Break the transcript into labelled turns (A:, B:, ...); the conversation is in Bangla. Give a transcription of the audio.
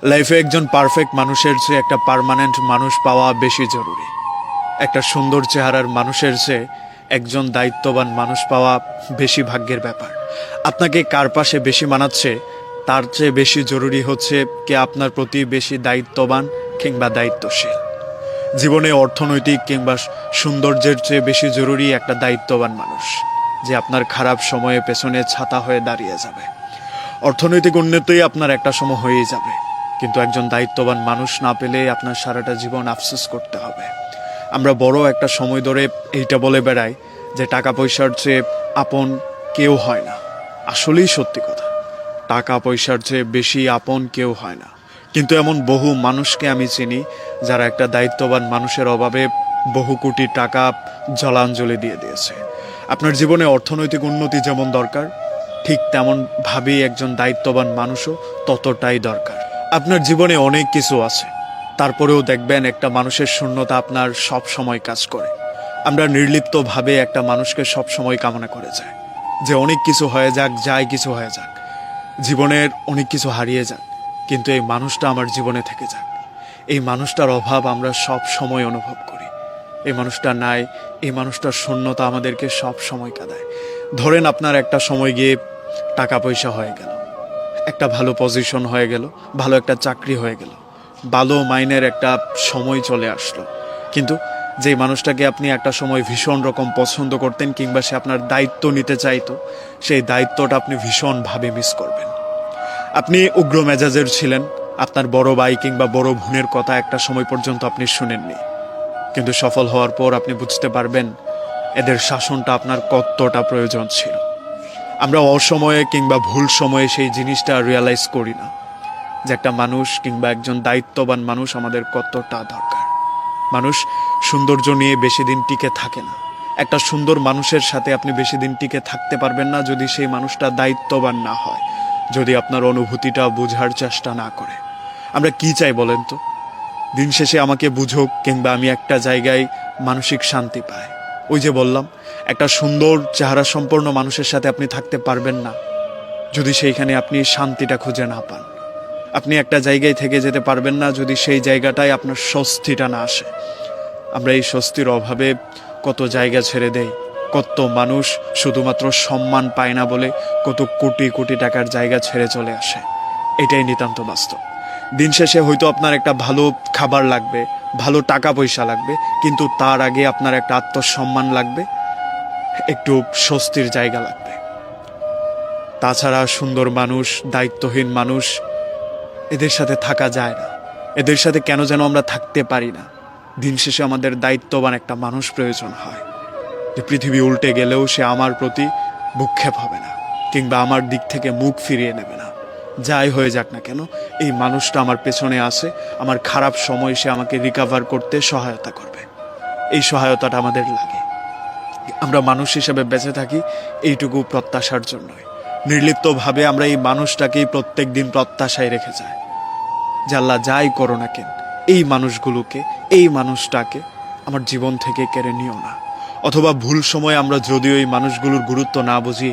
A: লাইফে একজন পারফেক্ট মানুষের চেয়ে একটা পার্মানেন্ট মানুষ পাওয়া বেশি জরুরি। একটা সুন্দর চেহারার মানুষের চেয়ে একজন দায়িত্ববান মানুষ পাওয়া বেশি ভাগ্যের ব্যাপার। আপনাকে কার পাশে বেশি মানাচ্ছে তার চেয়ে বেশি জরুরি হচ্ছে কে আপনার প্রতি বেশি দায়িত্ববান কিংবা দায়িত্বশীল। জীবনে অর্থনৈতিক কিংবা সৌন্দর্যের চেয়ে বেশি জরুরি একটা দায়িত্ববান মানুষ, যে আপনার খারাপ সময়ে পেছনে ছাতা হয়ে দাঁড়িয়ে যাবে। অর্থনৈতিক উন্নতিই আপনার একটা সময় হয়েই যাবে, কিন্তু একজন দায়িত্ববান মানুষ না পেলে আপনার সারাটা জীবন আফসোস করতে হবে। আমরা বড় একটা সময় ধরে এইটা বলে বেড়াই যে টাকা পয়সার চেয়ে আপন কেউ হয় না। আসলেই সত্যি কথা, টাকা পয়সার চেয়ে বেশি আপন কেউ হয় না। কিন্তু এমন বহু মানুষকে আমি চিনি যারা একটা দায়িত্ববান মানুষের অভাবে বহু কোটি টাকা জলাঞ্জলি দিয়ে দিয়েছে। আপনার জীবনে অর্থনৈতিক উন্নতি যেমন দরকার, ঠিক তেমন ভাবেই একজন দায়িত্ববান মানুষও ততটাই দরকার। আপনার জীবনে অনেক কিছু আছে, তারপরেও দেখবেন একটা মানুষের শূন্যতা আপনার সব সময় কাজ করে। আমরা নির্লিপ্তভাবে একটা মানুষকে সব সময় কামনা করে যাই যে অনেক কিছু হয়ে যাক, যাই কিছু হয়ে যাক, জীবনের অনেক কিছু হারিয়ে যাক, কিন্তু এই মানুষটা আমার জীবনে থেকে যাক। এই মানুষটার অভাব আমরা সব সময় অনুভব করি। এই মানুষটা নাই, এই মানুষটার শূন্যতা আমাদেরকে সব সময় কাঁদায়। ধরেন আপনার একটা সময় গিয়ে টাকা পয়সা হয়ে গেল, একটা ভালো পজিশন হয়ে গেল, ভালো একটা চাকরি হয়ে গেল, ভালো মাইনের একটা সময় চলে আসলো, কিন্তু যেই মানুষটাকে আপনি একটা সময় ভীষণ রকম পছন্দ করতেন কিংবা সে আপনার দায়িত্ব নিতে চাইতো, সেই দায়িত্বটা আপনি ভীষণভাবে মিস করবেন। আপনি উগ্র মেজাজের ছিলেন, আপনার বড় ভাই কিংবা বড় বোনের কথা একটা সময় পর্যন্ত আপনি শুনেননি, কিন্তু সফল হওয়ার পর আপনি বুঝতে পারবেন এদের শাসনটা আপনার কতটা প্রয়োজন ছিল। আমরা অসময়ে কিংবা ভুল সময়ে সেই জিনিসটা রিয়ালাইজ করি না যে একটা মানুষ কিংবা একজন দায়িত্ববান মানুষ আমাদের কতটা দরকার। মানুষ সৌন্দর্য নিয়ে বেশি দিন টিকে থাকে না। একটা সুন্দর মানুষের সাথে আপনি বেশি দিন টিকে থাকতে পারবেন না যদি সেই মানুষটা দায়িত্ববান না হয়, যদি আপনার অনুভূতিটা বোঝার চেষ্টা না করে। আমরা কি চাই বলেন তো? দিন শেষে আমাকে বুঝুক কিংবা আমি একটা জায়গায় মানসিক শান্তি পাই। ওই যে বললাম, একটা সুন্দর চেহারা সম্পন্ন মানুষের সাথে আপনি থাকতে পারবেন না যদি সেইখানে আপনি শান্তিটা খুঁজে না পান। আপনি একটা জায়গায় থেকে যেতে পারবেন না যদি সেই জায়গাটায় আপনার স্বস্তিটা না আসে। আমরা এই স্বস্তির অভাবে কত জায়গা ছেড়ে দেই, কত মানুষ শুধুমাত্র সম্মান পায় না বলে কত কোটি কোটি টাকার জায়গা ছেড়ে চলে আসে। এটাই নিতান্ত বাস্তব। দিন শেষে হয়তো আপনার একটা ভালো খাবার লাগবে, ভালো টাকা পয়সা লাগবে, কিন্তু তার আগে আপনার একটা আত্মসম্মান লাগবে, একটু স্বস্তির জায়গা লাগবে। তাছাড়া সুন্দর মানুষ, দায়িত্বহীন মানুষ, এদের সাথে থাকা যায় না। এদের সাথে কেন যেন আমরা থাকতে পারি না। দিন শেষে আমাদের দায়িত্ববান একটা মানুষ প্রয়োজন হয়, যে পৃথিবী উল্টে গেলেও সে আমার প্রতি ভ্রুক্ষেপ হবে না কিংবা আমার দিক থেকে মুখ ফিরিয়ে নেবে না। যাই হয়ে যাক না কেন, এই মানুষটা আমার পেছনে আছে, আমার খারাপ সময় সে আমাকে রিকভার করতে সহায়তা করবে। এই সহায়তাটা আমাদের লাগে। আমরা মানুষ হিসেবে বেঁচে থাকি এইটুকু প্রত্যাশার জন্যই। নির্লিপ্তভাবে আমরা এই মানুষটাকেই প্রত্যেক দিন প্রত্যাশায় রেখে যাই যে আল্লাহ যাই করো না কেন, এই মানুষগুলোকে, এই মানুষটাকে আমার জীবন থেকে কেড়ে নিও না। অথবা ভুল সময় আমরা যদিও এই মানুষগুলোর গুরুত্ব না বুঝি,